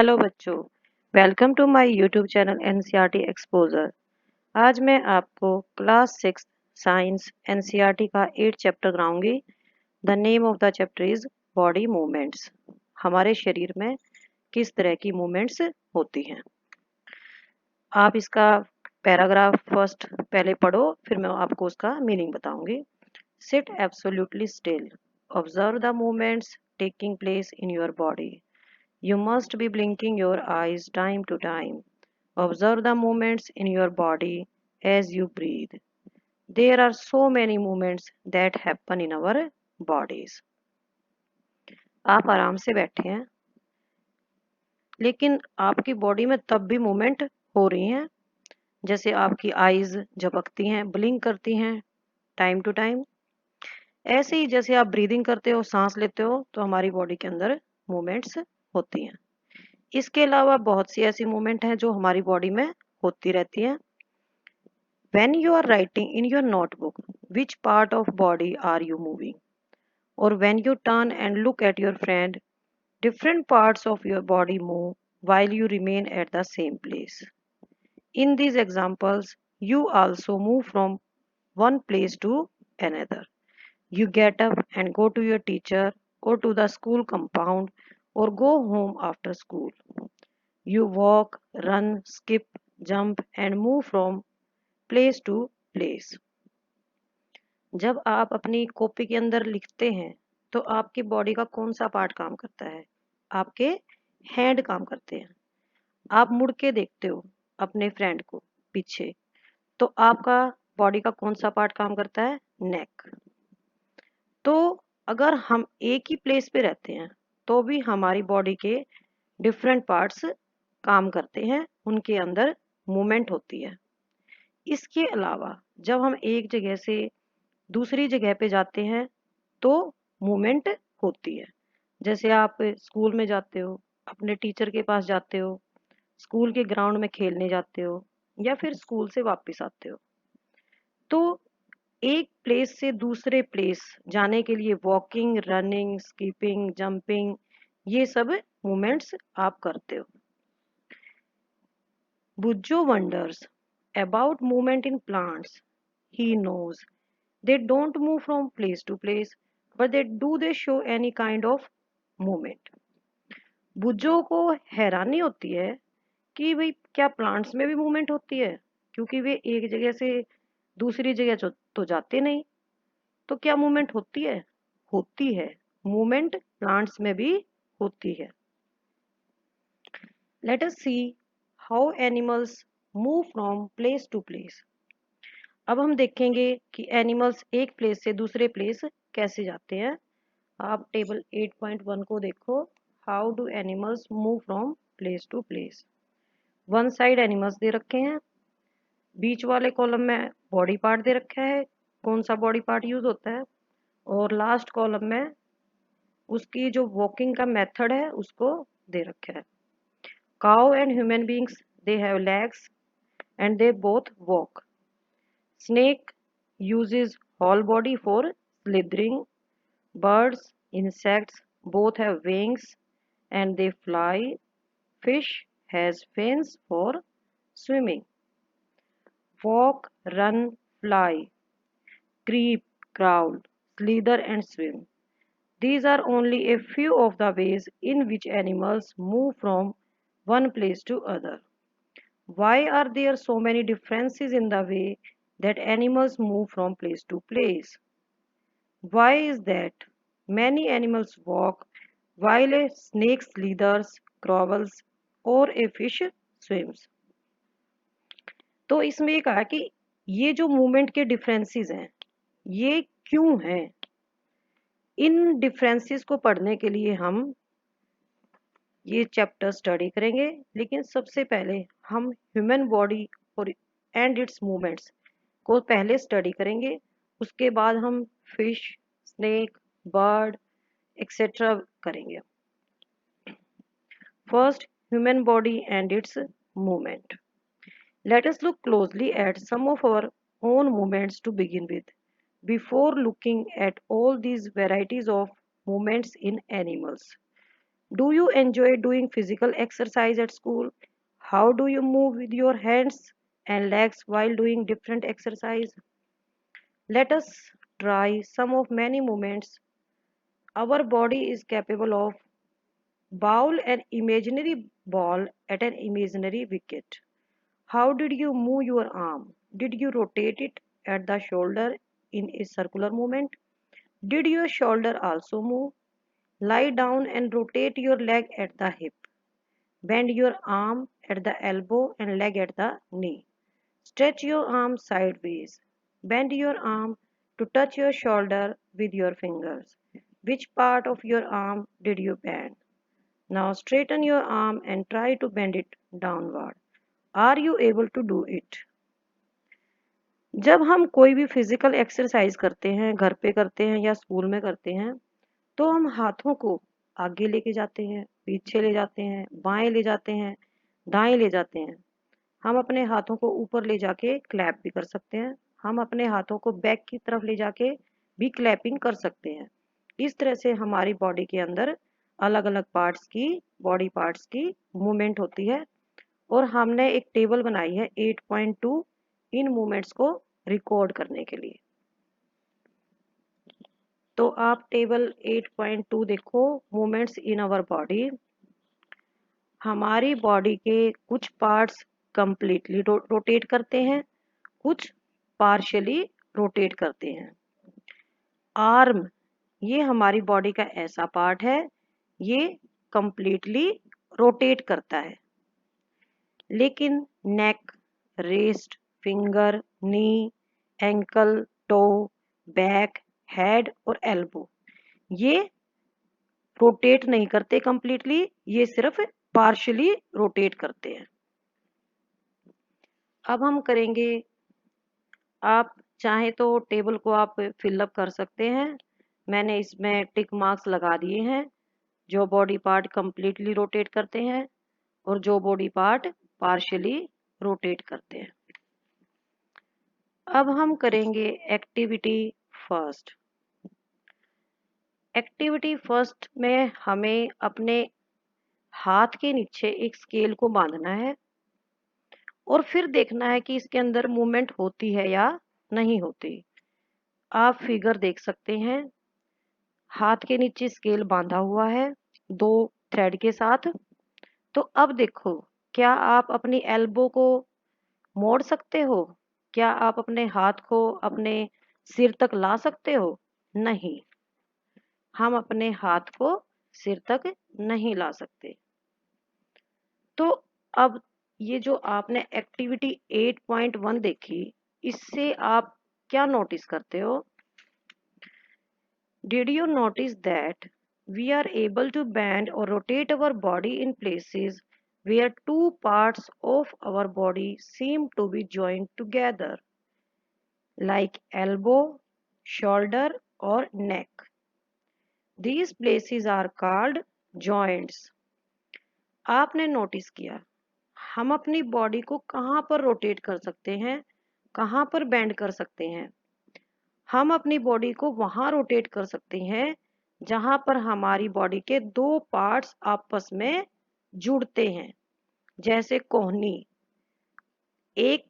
Hello बच्चों, welcome to my YouTube channel NCERT exposure. आज मैं आपको क्लास 6 साइंस एनसीईआरटी का 8 चैप्टर कराऊंगी। The name of the chapter is body movements. हमारे शरीर में किस तरह की मूवमेंट्स होती हैं। आप इसका पैराग्राफ फर्स्ट पहले पढ़ो, फिर मैं आपको उसका मीनिंग बताऊंगी। Sit absolutely still, observe the movements taking place in your body. You must be blinking your eyes time to time. Observe the movements in your body as you breathe. There are so many movements that happen in our bodies. आप आराम से बैठे हैं, लेकिन आपकी body में तब भी मूवमेंट हो रही हैं। जैसे आपकी आईज झपकती हैं, ब्लिंक करती हैं टाइम टू टाइम। ऐसे ही जैसे आप ब्रीदिंग करते हो, सांस लेते हो, तो हमारी बॉडी के अंदर मूवमेंट्स होती हैं। इसके अलावा बहुत सी ऐसी मूवमेंट हैं जो हमारी बॉडी में होती रहती हैं। When you are writing in your notebook, which part of body are you moving? Or when you turn and look at your friend, different parts of your body move while you remain at the same place. In these examples, you also move from one place to another. You get up and go to your teacher or to the school compound or go home after school. You walk, run, skip, jump and move from place to place. जब आप अपनी copy के अंदर लिखते हैं तो आपकी body का कौन सा पार्ट काम करता है? आपके हैंड काम करते हैं। आप मुड़ के देखते हो अपने फ्रेंड को पीछे, तो आपका बॉडी का कौन सा पार्ट काम करता है? नेक। तो अगर हम एक ही प्लेस पे रहते हैं तो भी हमारी बॉडी के डिफरेंट पार्ट्स काम करते हैं, उनके अंदर मूवमेंट होती है। इसके अलावा जब हम एक जगह से दूसरी जगह पे जाते हैं तो मूवमेंट होती है। जैसे आप स्कूल में जाते हो, अपने टीचर के पास जाते हो, स्कूल के ग्राउंड में खेलने जाते हो, या फिर स्कूल से वापस आते हो। तो एक प्लेस से दूसरे प्लेस जाने के लिए वॉकिंग, रनिंग, स्कीपिंग, जंपिंग, ये सब मूवमेंट्स आप करते हो। Bujjo wonders about movement in plants. He knows they don't move from place to place, but they show any kind of movement. Boojho को हैरानी होती है कि भाई क्या प्लांट्स में भी मूवमेंट होती है, क्योंकि वे एक जगह से दूसरी जगह तो जाते नहीं। तो क्या मूवमेंट होती है? होती है। मूवमेंट प्लांट्स में भी होती है। Let us see how animals move from place to place. अब हम देखेंगे कि एनिमल्स एक प्लेस से दूसरे प्लेस कैसे जाते हैं। आप टेबल 8.1 को देखो। How do animals move from place to place. One side animals दे रखे हैं, बीच वाले कॉलम में बॉडी पार्ट दे रखा है, कौन सा बॉडी पार्ट यूज होता है, और लास्ट कॉलम में उसकी जो वॉकिंग का मेथड है उसको दे रखा है। Cow and human beings, they have legs and they both walk. Snake uses whole body for slithering. Birds, insects both have wings and they fly. Fish has fins for swimming. Walk, run, fly, creep, crawl, slither and swim. These are only a few of the ways in which animals move from one place to other. Why are there so many differences in the way that animals move from place to place? Why is that many animals walk while a snake slithers, crawls or a fish swims? तो इसमें ये कहा कि ये जो movement के differences हैं ये क्यों हैं। इन डिफरेंसेस को पढ़ने के लिए हम ये चैप्टर स्टडी करेंगे, लेकिन सबसे पहले हम ह्यूमन बॉडी और एंड इट्स मूवमेंट्स को पहले स्टडी करेंगे। उसके बाद हम फिश, स्नेक, बर्ड एक्सेट्रा करेंगे। First, human body and it's movement. Let us look closely at some of our own movements to begin with, before looking at all these varieties of movements in animals. Do you enjoy doing physical exercise at school? How do you move with your hands and legs while doing different exercise? Let us try some of many movements our body is capable of. Bowl an imaginary ball at an imaginary wicket. How did you move your arm? Did you rotate it at the shoulder in a circular movement? Did your shoulder also move? Lie down and rotate your leg at the hip. Bend your arm at the elbow and leg at the knee. Stretch your arm sideways. Bend your arm to touch your shoulder with your fingers. Which part of your arm did you bend? Now straighten your arm and try to bend it downward. Are you able to do it? जब हम कोई भी physical exercise करते हैं, घर पे करते हैं या स्कूल में करते हैं, तो हम हाथों को आगे लेके जाते हैं, पीछे ले जाते हैं, बाएं ले जाते हैं, दाएं ले जाते हैं। हम अपने हाथों को ऊपर ले जाके क्लैप भी कर सकते हैं। हम अपने हाथों को बैक की तरफ ले जाके भी क्लैपिंग कर सकते हैं। इस तरह से हमारी बॉडी के अंदर अलग अलग पार्ट्स की बॉडी पार्ट्स की मूवमेंट होती है और हमने एक टेबल बनाई है 8.2 इन मूवमेंट्स को रिकॉर्ड करने के लिए। तो आप टेबल 8.2 देखो, मूवमेंट्स इन आवर बॉडी। हमारी बॉडी के कुछ पार्ट्स कंप्लीटली रोटेट करते हैं, कुछ पार्शियली रोटेट करते हैं। आर्म, ये हमारी बॉडी का ऐसा पार्ट है, ये कंप्लीटली रोटेट करता है। लेकिन neck, wrist, finger, knee, ankle, toe, back, head और एल्बो ये रोटेट नहीं करते कंप्लीटली, ये सिर्फ पार्शियली रोटेट करते हैं। अब हम करेंगे, आप चाहे तो टेबल को आप फिलअप कर सकते हैं। मैंने इसमें टिक मार्क्स लगा दिए हैं जो बॉडी पार्ट कंप्लीटली रोटेट करते हैं और जो बॉडी पार्ट पार्शियली रोटेट करते हैं। अब हम करेंगे एक्टिविटी फर्स्ट। एक्टिविटी फर्स्ट में हमें अपने हाथ के नीचे एक स्केल को बांधना है और फिर देखना है कि इसके अंदर मूवमेंट होती है या नहीं होती। आप फिगर देख सकते हैं, हाथ के नीचे स्केल बांधा हुआ है 2 थ्रेड के साथ। तो अब देखो, क्या आप अपनी एल्बो को मोड़ सकते हो? क्या आप अपने हाथ को अपने सिर तक ला सकते हो? नहीं, हम अपने हाथ को सिर तक नहीं ला सकते। तो अब ये जो आपने एक्टिविटी 8.1 देखी, इससे आप क्या नोटिस करते हो? Did you notice that we are able to bend or rotate our body in places where two parts of our body seem to be joined together, like elbow, shoulder, or neck? These places are called joints. आपने notice किया हम अपनी body को कहाँ पर rotate कर सकते हैं, कहाँ पर बेंड कर सकते हैं? हम अपनी बॉडी को वहां रोटेट कर सकते हैं जहां पर हमारी बॉडी के 2 पार्ट्स आपस में जुड़ते हैं। जैसे कोहनी, एक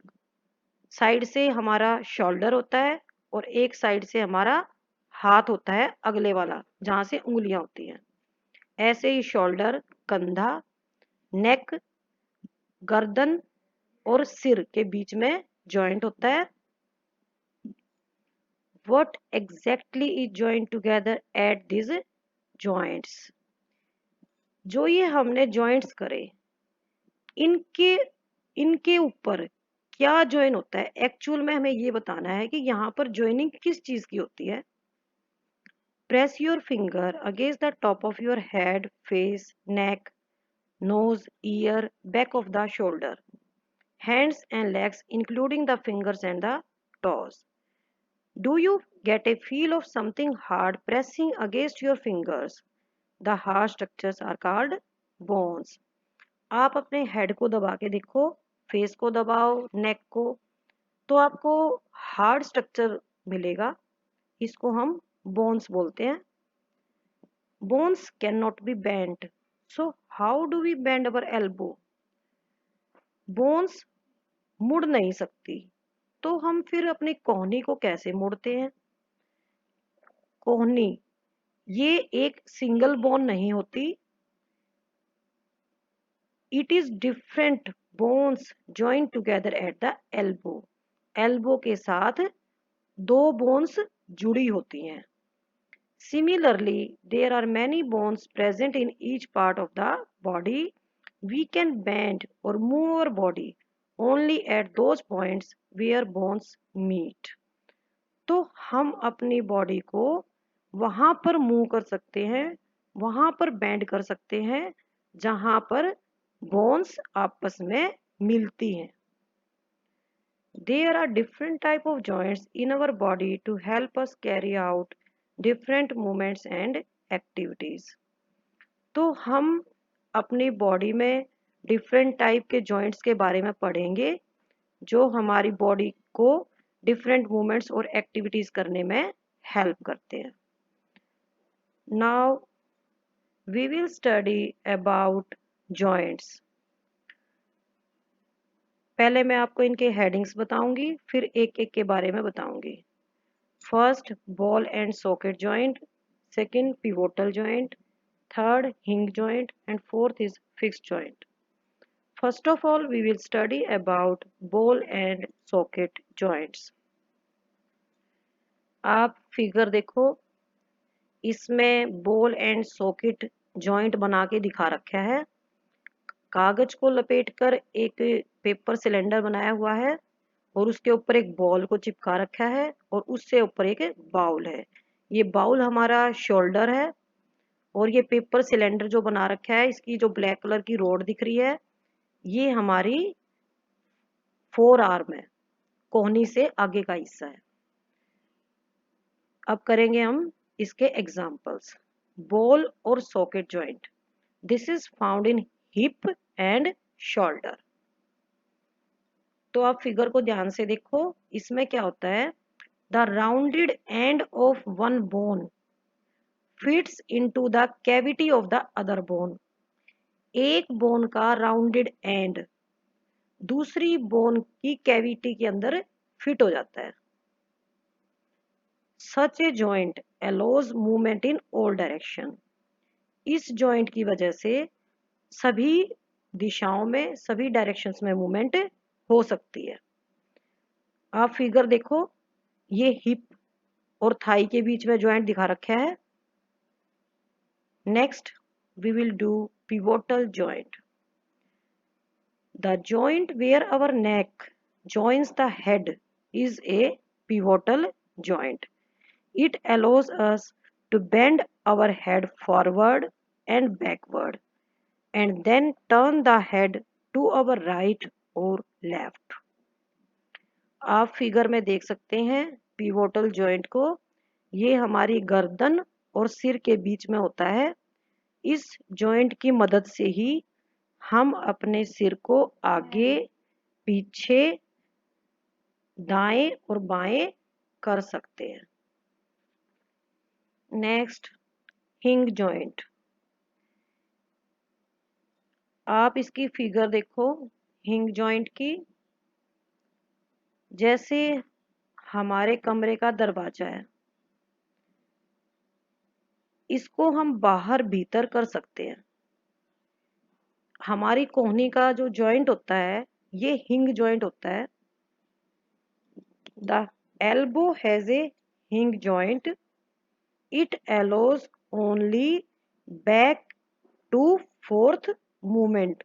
साइड से हमारा शोल्डर होता है और एक साइड से हमारा हाथ होता है, अगले वाला जहां से उंगलियां होती हैं। ऐसे ही शोल्डर, कंधा, नेक, गर्दन और सिर के बीच में जॉइंट होता है। What exactly is joined together at these joints? जो ये हमने joints करे, इनके इनके ऊपर क्या ज्वाइन होता है? एक्चुअल में हमें ये बताना है कि यहाँ पर ज्वाइनिंग किस चीज की होती है। Press your finger against the top of your head, face, neck, nose, ear, back of the shoulder, hands and legs including the fingers and the toes. Do you get a feel of something hard pressing against your fingers? The hard structures are called bones. आप अपने head को दबा के देखो, face को दबाओ, नेक को, तो आपको हार्ड स्ट्रक्चर मिलेगा। इसको हम बोन्स बोलते हैं। Bones can not be bent. So how do we bend our elbow? बोन्स मुड़ नहीं सकती, तो हम फिर अपनी कोहनी को कैसे मोड़ते हैं? कोहनी ये एक सिंगल बोन नहीं होती, it is different bones join together at the elbow. Elbow के साथ दो बोन्स जुड़ी होती हैं। Similarly, there are many bones present in each part of the body. We can bend or move our body only at those points where bones meet. तो हम अपनी body को वहां पर मूव कर सकते हैं, वहां पर बेंड कर सकते हैं जहां पर बोन्स आपस में मिलती हैं। There are different type of joints in our body to help us carry out different movements and activities. तो हम अपनी बॉडी में डिफरेंट टाइप के जॉइंट्स के बारे में पढ़ेंगे जो हमारी बॉडी को डिफरेंट मूवमेंट्स और एक्टिविटीज करने में हेल्प करते हैं। Now we will study about joints. पहले मैं आपको इनके हेडिंग्स बताऊंगी, फिर एक एक के बारे में बताऊंगी। First, ball and socket joint, second, pivotal joint, third, हिंग joint, and fourth is fixed joint. First of all, we will study about ball and socket joints. आप फिगर देखो, इसमें बॉल एंड सॉकेट जॉइंट बना के दिखा रखा है। कागज को लपेटकर एक पेपर सिलेंडर बनाया हुआ है और उसके ऊपर एक बॉल को चिपका रखा है और उससे ऊपर एक बाउल है। ये बाउल हमारा शोल्डर है और ये पेपर सिलेंडर जो बना रखा है, इसकी जो ब्लैक कलर की रोड दिख रही है, ये हमारी फोर आर्म है, कोहनी से आगे का हिस्सा है। अब करेंगे हम इसके एग्जाम्पल्स। बॉल और socket joint, this is found in hip and shoulder. तो आप फिगर को ध्यान से देखो, इसमें क्या होता है, the rounded end of one bone fits into the cavity of the other bone. एक बोन का राउंडेड एंड दूसरी बोन की कैविटी के अंदर फिट हो जाता है। Such a joint allows movement in all direction. इस जॉइंट की वजह से सभी दिशाओं में, सभी डायरेक्शंस में मूवमेंट हो सकती है। आप फिगर देखो, ये हिप और थाई के बीच में जॉइंट दिखा रखा है। Next we will do pivotal joint. The joint where our neck joins the head is a pivotal joint. It allows us to bend our head forward and backward and then turn the head to our right or left. आप figure में देख सकते हैं pivotal joint को, ये हमारी गर्दन और सिर के बीच में होता है। इस जॉइंट की मदद से ही हम अपने सिर को आगे, पीछे, दाएं और बाएं कर सकते हैं। नेक्स्ट, हिंग जॉइंट। आप इसकी फिगर देखो हिंग जॉइंट की, जैसे हमारे कमरे का दरवाजा है, इसको हम बाहर भीतर कर सकते हैं। हमारी कोहनी का जो जॉइंट होता है, ये हिंग जॉइंट होता है। The elbow has a hinge joint, it allows only back to forth movement.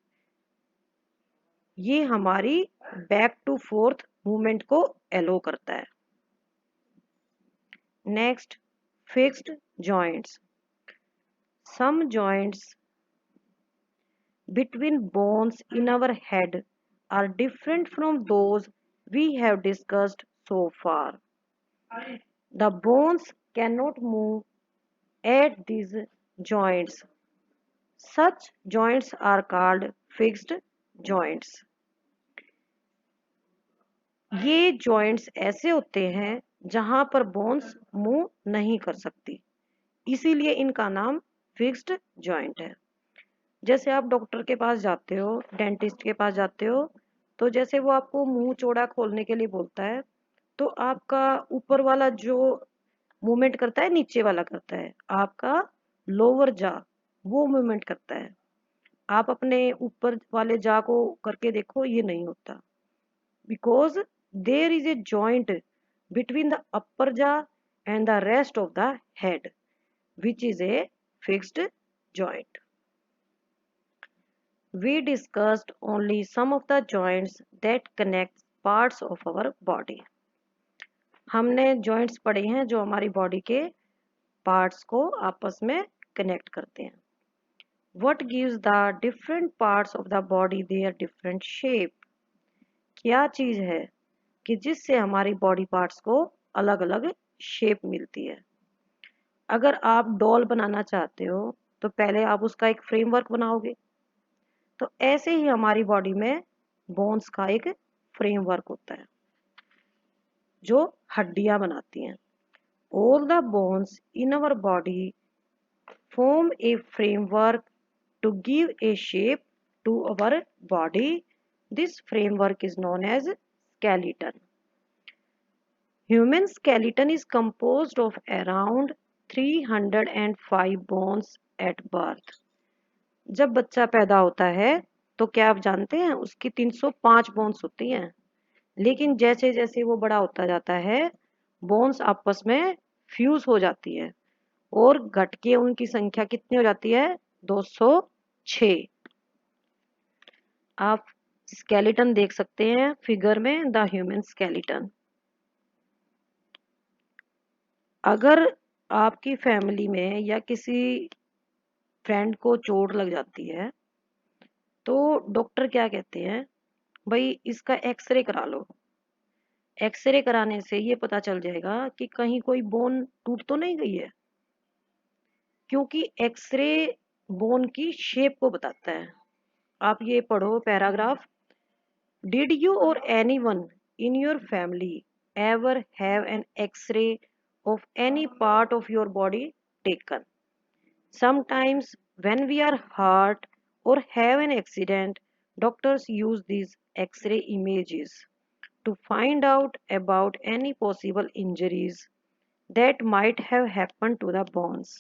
ये हमारी बैक टू फोर्थ मूवमेंट को एलो करता है। Next, fixed joints. Some joints between bones in our head are different from those we have discussed so far. The bones cannot move at these joints. Such joints are called fixed joints. ये joints ऐसे होते हैं जहां पर bones move नहीं कर सकती, इसीलिए इनका नाम फिक्स्ड जॉइंट है। जैसे आप डॉक्टर के पास जाते हो, डेंटिस्ट के पास जाते हो, तो जैसे वो आपको मुंह चौड़ा खोलने के लिए बोलता है, तो आपका ऊपर वाला जो मूवमेंट करता है नीचे वाला करता है, आपका लोअर जा वो मूवमेंट करता है। आप अपने ऊपर वाले जा को करके देखो, ये नहीं होता, because there is a joint between the upper jaw and the rest of the head which is a fixed joint. We discussed only some of the joints that connect parts of our body. हमने joints पढ़े हैं जो हमारी body के parts को आपस में connect करते हैं. What gives the different parts of the body their different shape? क्या चीज है कि जिससे हमारी body parts को अलग अलग shape मिलती है? अगर आप डॉल बनाना चाहते हो तो पहले आप उसका एक फ्रेमवर्क बनाओगे, तो ऐसे ही हमारी बॉडी में बोन्स का एक फ्रेमवर्क होता है जो हड्डियां बनाती हैं। All the bones in our body form a framework to give a shape to our body. This framework is known as skeleton. Human skeleton is composed of around 305 bones at birth. जब बच्चा पैदा होता है तो क्या आप जानते हैं उसकी 305 बोन्स होती हैं, लेकिन जैसे जैसे वो बड़ा होता जाता है बोन्स आपस में फ्यूज हो जाती है और घट के उनकी संख्या कितनी हो जाती है? 206। आप स्केलेटन देख सकते हैं फिगर में, द ह्यूमन स्केलेटन। अगर आपकी फैमिली में या किसी फ्रेंड को चोट लग जाती है तो डॉक्टर क्या कहते हैं, भाई इसका एक्सरे करा लो। एक्सरे कराने से ये पता चल जाएगा कि कहीं कोई बोन टूट तो नहीं गई है, क्योंकि एक्सरे बोन की शेप को बताता है। आप ये पढ़ो paragraph. Did you or anyone in your family ever have an X-ray of any part of your body taken? Sometimes when we are hurt or have an accident, doctors use these X-ray images to find out about any possible injuries that might have happened to the bones.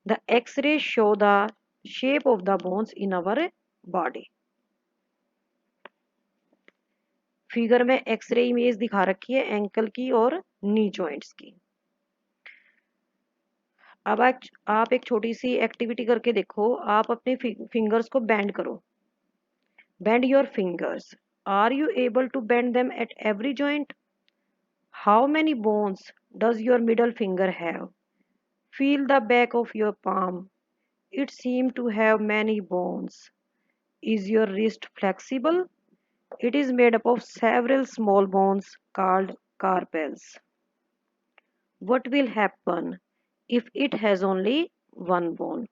The X-rays show the shape of the bones in our body. Figure में x ray image दिखा रखी है ankle की और नी joints की। अब आप एक छोटी सी एक्टिविटी करके देखो, आप अपने फिंगर्स को बैंड करो। Bend your fingers. Are you able to bend them at every joint? How many bones does your middle finger have? Feel the back of your palm. It seems to have many bones. Is your wrist flexible? It is made up of several small bones called carpals. What will happen if it has only one bone?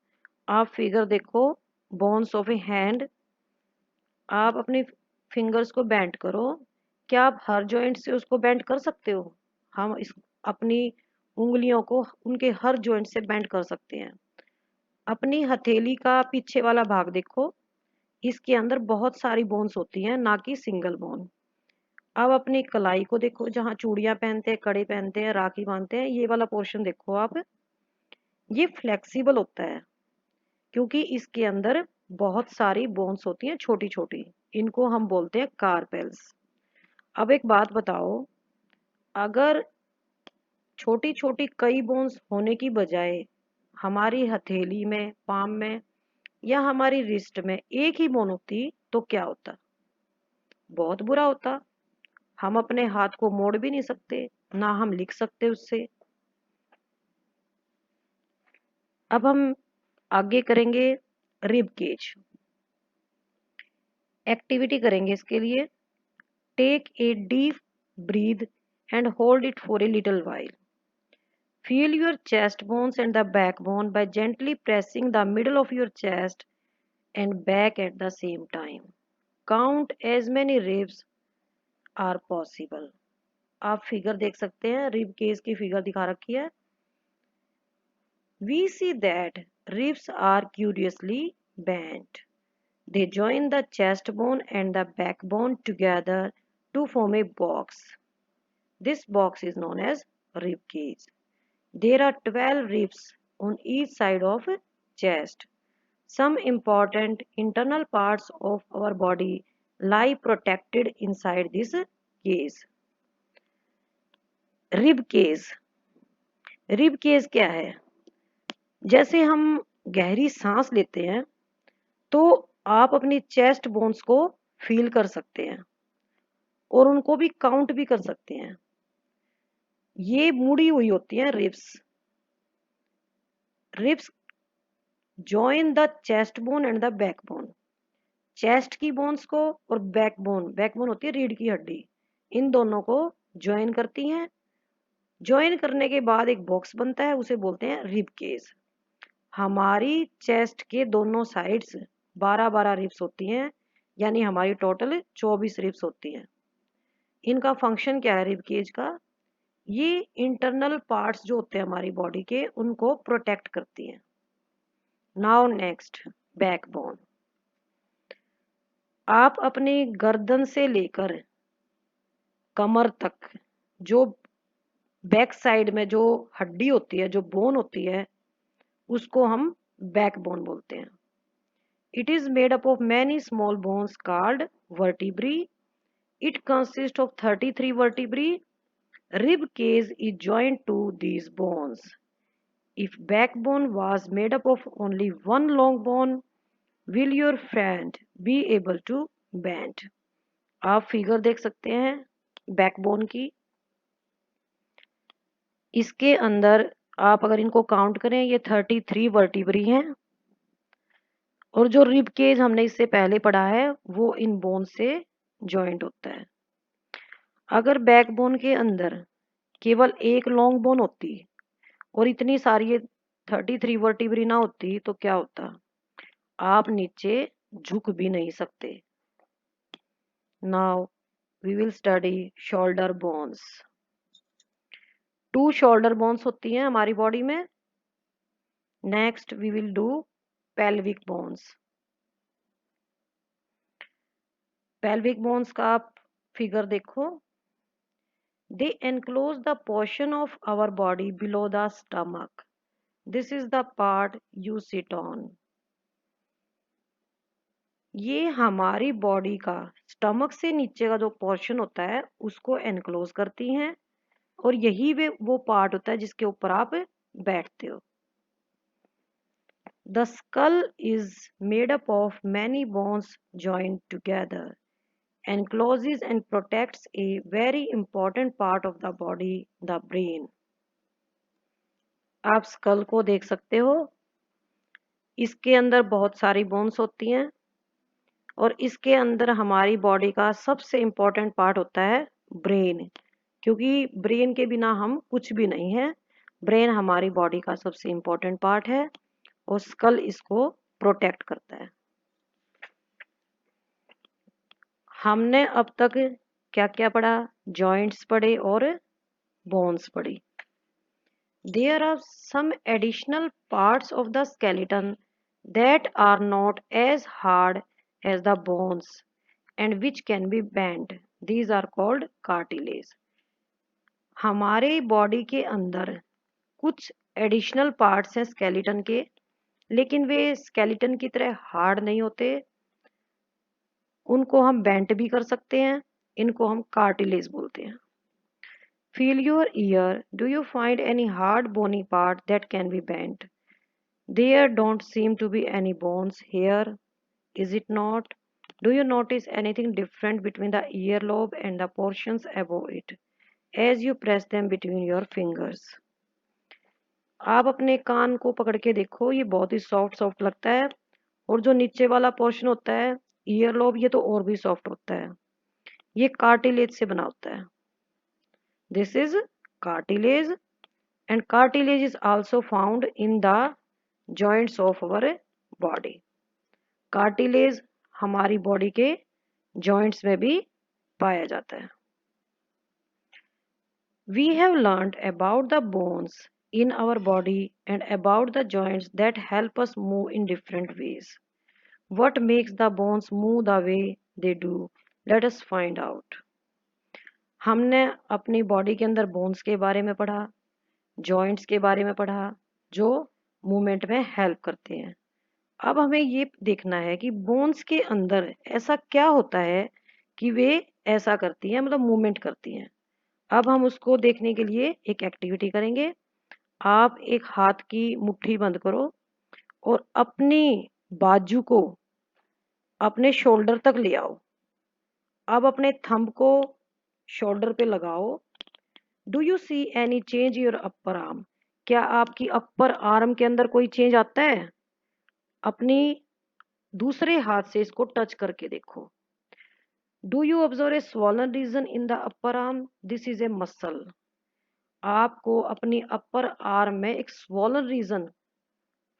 आप figure देखो, bones of A hand. आप अपने fingers को bend करो। क्या आप हर joint से उसको बेंड कर सकते हो? हम अपनी उंगलियों को उनके हर जॉइंट से बेंड कर सकते हैं। अपनी हथेली का पीछे वाला भाग देखो, इसके अंदर बहुत सारी बोन्स होती हैं, ना कि सिंगल बोन। अब अपनी कलाई को देखो, जहाँ चूड़ियां पहनते हैं, कड़े पहनते हैं, राखी बांधते हैं, ये वाला पोर्शन देखो आप, ये फ्लेक्सिबल होता है क्योंकि इसके अंदर बहुत सारी बोन्स होती हैं छोटी छोटी, इनको हम बोलते हैं कार्पेल्स। अब एक बात बताओ, अगर छोटी छोटी कई बोन्स होने की बजाय हमारी हथेली में, पाम में या हमारी रिस्ट में एक ही बोन होती तो क्या होता? बहुत बुरा होता। हम अपने हाथ को मोड़ भी नहीं सकते, ना हम लिख सकते उससे। अब हम आगे करेंगे रिब केज। एक्टिविटी करेंगे इसके लिए। Take a deep breath and hold it for a little while. Feel your chest bones and the backbone by gently pressing the middle of your chest and back at the same time. Count as many ribs are possible. आप figure देख सकते हैं, rib cage की figure दिखा रखी है। We see that ribs are curiously bent. They join the chest bone and the backbone together to form a box. This box is known as rib cage. There are 12 ribs on each side of chest. Some important internal parts of our body lie protected inside this cage. Rib cage, rib cage क्या है? जैसे हम गहरी सांस लेते हैं तो आप अपनी चेस्ट बोन्स को फील कर सकते हैं और उनको भी काउंट भी कर सकते हैं। ये मुड़ी हुई होती हैं ribs. Ribs join the chest bone and the backbone. Chest की बोन्स को और बैकबोन, बैकबोन होती है रीढ़ की हड्डी, इन दोनों को ज्वाइन करती हैं। ज्वाइन करने के बाद एक बॉक्स बनता है, उसे बोलते हैं रिब केज। हमारी चेस्ट के दोनों साइड्स 12-12 रिब्स होती हैं, यानी हमारी टोटल 24 रिब्स होती हैं। इनका फंक्शन क्या है रिब केज का? ये इंटरनल पार्ट्स जो होते हैं हमारी बॉडी के, उनको प्रोटेक्ट करती हैं। Now next, backbone. आप अपनी गर्दन से लेकर कमर तक जो बैक साइड में जो हड्डी होती है, जो बोन होती है, उसको हम बैकबोन बोलते हैं। It is made up of many small bones called vertebrae. It consist of 33 vertebrae. Rib cage is joined to these bones. If backbone was made up of only one long bone, will your friend be able to bend? आप figure देख सकते हैं backbone की। इसके अंदर आप अगर इनको काउंट करें, ये 33 वर्टिब्री हैं और जो रिब केज हमने इससे पहले पढ़ा है वो इन बोन से जॉइंट होता है। अगर बैकबोन के अंदर केवल एक लॉन्ग बोन होती और इतनी सारी ये 33 वर्टिब्री ना होती तो क्या होता? आप नीचे झुक भी नहीं सकते। Now we will study shoulder bones. 2 shoulder bones होती हैं हमारी बॉडी में। Next we will do pelvic bones. Pelvic bones का आप फिगर देखो। दे enclose the portion of our body below the stomach. This is the part you sit on. ये हमारी body का स्टमक से नीचे का जो पोर्शन होता है उसको एनक्लोज करती हैं और यही वो पार्ट होता है जिसके ऊपर आप बैठते हो। The skull is made up of many bones joined together, encloses and protects a very important part of the body, the brain. आप स्कल को देख सकते हो। इसके अंदर बहुत सारी बोन्स होती हैं और इसके अंदर हमारी बॉडी का सबसे इम्पोर्टेंट पार्ट होता है ब्रेन, क्योंकि ब्रेन के बिना हम कुछ भी नहीं है। ब्रेन हमारी बॉडी का सबसे इम्पोर्टेंट पार्ट है और स्कल इसको प्रोटेक्ट करता है। हमने अब तक क्या क्या पढ़ा? जॉइंट्स पढ़े और बोन्स पढ़ी। There are some additional parts of the skeleton that are not as hard as the bones and which can be bent. These are called cartilage. हमारे बॉडी के अंदर कुछ एडिशनल पार्ट्स हैं स्केलेटन के, लेकिन वे स्केलेटन की तरह हार्ड नहीं होते। उनको हम बेंट भी कर सकते हैं, इनको हम कार्टिलेज बोलते हैं। Feel your ear. Do you find any hard bony part that can be bent? There don't seem to be any bones here, is it not? Do you notice anything different between the earlobe and the portions above it as you press them between your fingers? आप अपने कान को पकड़ के देखो, ये बहुत ही soft soft लगता है और जो नीचे वाला पोर्शन होता है ईयरलोब, ये तो और भी सॉफ्ट होता है। ये कार्टिलेज से बना होता है। This is cartilage and cartilage is also found in the joints of our body. Cartilage हमारी बॉडी के जॉइंट्स में भी पाया जाता है। We have learned about the bones in our body and about the joints that help us move in different ways. What makes the bones move the way they do? Let us find out. हमने अपनी body के अंदर bones के बारे में पढ़ा, joints के बारे में पढ़ा, जो मूवमेंट में हेल्प करते हैं। अब हमें ये देखना है कि बोन्स के अंदर ऐसा क्या होता है कि वे ऐसा करती हैं, मतलब मूवमेंट करती हैं। अब हम उसको देखने के लिए एक एक्टिविटी करेंगे। आप एक हाथ की मुट्ठी बंद करो और अपनी बाजू को अपने शोल्डर तक ले आओ। अब अपने थंब को शोल्डर पे लगाओ। Do you see any change your upper arm? क्या आपकी अपर आर्म के अंदर कोई चेंज आता है? अपनी दूसरे हाथ से इसको टच करके देखो। Do you observe a swollen region in the upper arm? This is a muscle. आपको अपनी अपर आर्म में एक स्वॉलन रीजन,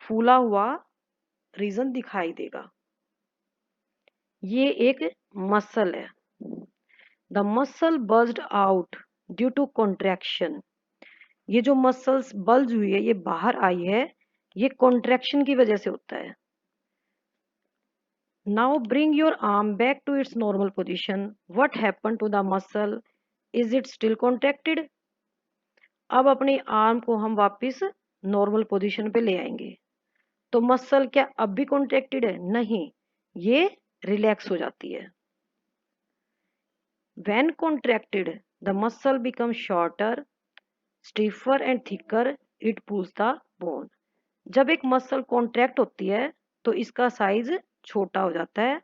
फूला हुआ रीजन दिखाई देगा। ये एक मसल है। The muscle bulged out due to contraction. ये जो मसल्स बल्ज हुई है, ये बाहर आई है, ये कॉन्ट्रैक्शन की वजह से होता है। Now bring your arm back to its normal position. What happen to the muscle? Is it still contracted? अब अपनी आर्म को हम वापस नॉर्मल पोजीशन पे ले आएंगे। तो मसल क्या अब भी कॉन्ट्रैक्टेड है? नहीं, ये रिलैक्स हो जाती है। When contracted, the muscle becomes shorter, stiffer and thicker. It pulls the bone. जब एक मसल कॉन्ट्रैक्ट होती है तो इसका साइज छोटा हो जाता है।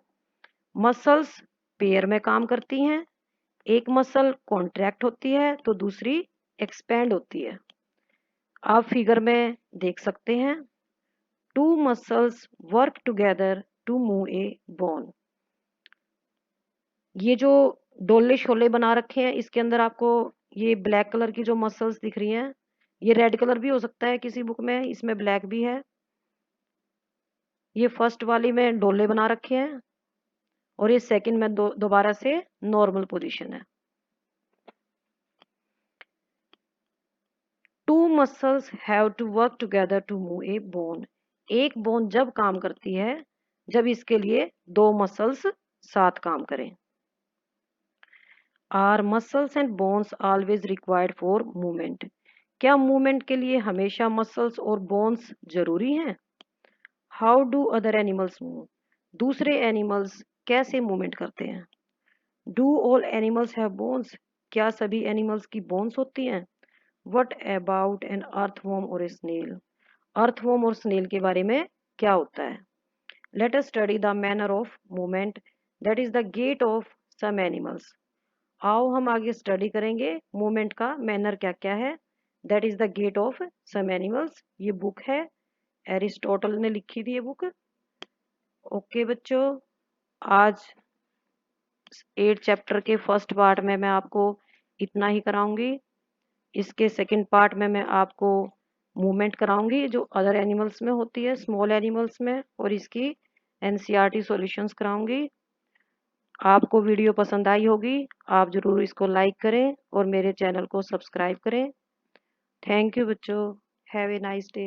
मसल्स पेयर में काम करती हैं। एक मसल कॉन्ट्रैक्ट होती है तो दूसरी एक्सपेंड होती है। आप फिगर में देख सकते हैं। Two muscles work together to move a bone. ये जो डोले शोले बना रखे हैं, इसके अंदर आपको ये ब्लैक कलर की जो मसल्स दिख रही हैं, ये रेड कलर भी हो सकता है किसी बुक में, इसमें ब्लैक भी है। ये फर्स्ट वाली में डोले बना रखे हैं और ये सेकंड में दोबारा से नॉर्मल पोजीशन है। Two muscles have to work together to move a bone. एक बोन जब काम करती है जब इसके लिए दो मसल्स साथ काम करें। Our muscles and bones always required for movement? क्या मूवमेंट के लिए हमेशा मसल्स और बोन्स जरूरी हैं? How do other animals move? दूसरे एनिमल्स कैसे मूवमेंट करते हैं? Do all animals have bones? क्या सभी एनिमल्स की बोन्स होती हैं? व्हाट अबाउट एन अर्थवॉर्म और ए स्नेल? अर्थवॉर्म और स्नेल के बारे में क्या होता है? Let us study the manner of movement, that is the gait of some animals. आओ हम आगे स्टडी करेंगे मूवमेंट का मैनर क्या क्या है। That is the gait of some animals. ये बुक है, एरिस्टोटल ने लिखी थी ये बुक। ओके बच्चों, आज 8 चैप्टर के फर्स्ट पार्ट में मैं आपको इतना ही कराऊंगी। इसके सेकंड पार्ट में मैं आपको मूवमेंट कराऊंगी जो अदर एनिमल्स में होती है, स्मॉल एनिमल्स में, और इसकी एनसीईआरटी सॉल्यूशंस कराऊंगी। आपको वीडियो पसंद आई होगी। आप ज़रूर इसको लाइक करें और मेरे चैनल को सब्सक्राइब करें। थैंक यू बच्चों। Have a nice day.